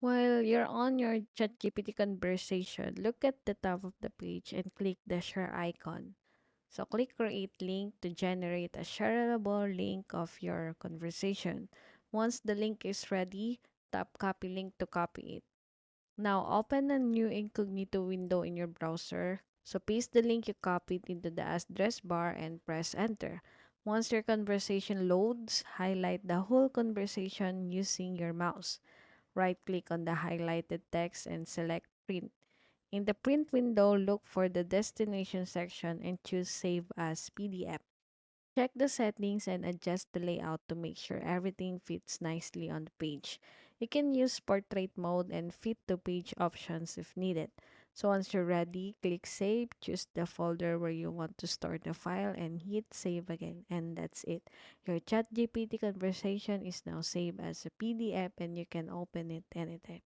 While you're on your ChatGPT conversation, look at the top of the page and click the share icon. So click create link to generate a shareable link of your conversation. Once the link is ready, tap copy link to copy it. Now open a new incognito window in your browser. So paste the link you copied into the address bar and press enter. Once your conversation loads, highlight the whole conversation using your mouse. Right-click on the highlighted text and select Print. In the Print window, look for the Destination section and choose Save as PDF. Check the settings and adjust the layout to make sure everything fits nicely on the page. You can use portrait mode and fit to page options if needed. So once you're ready, click Save, choose the folder where you want to store the file, and hit Save again. And that's it. Your ChatGPT conversation is now saved as a PDF and you can open it anytime.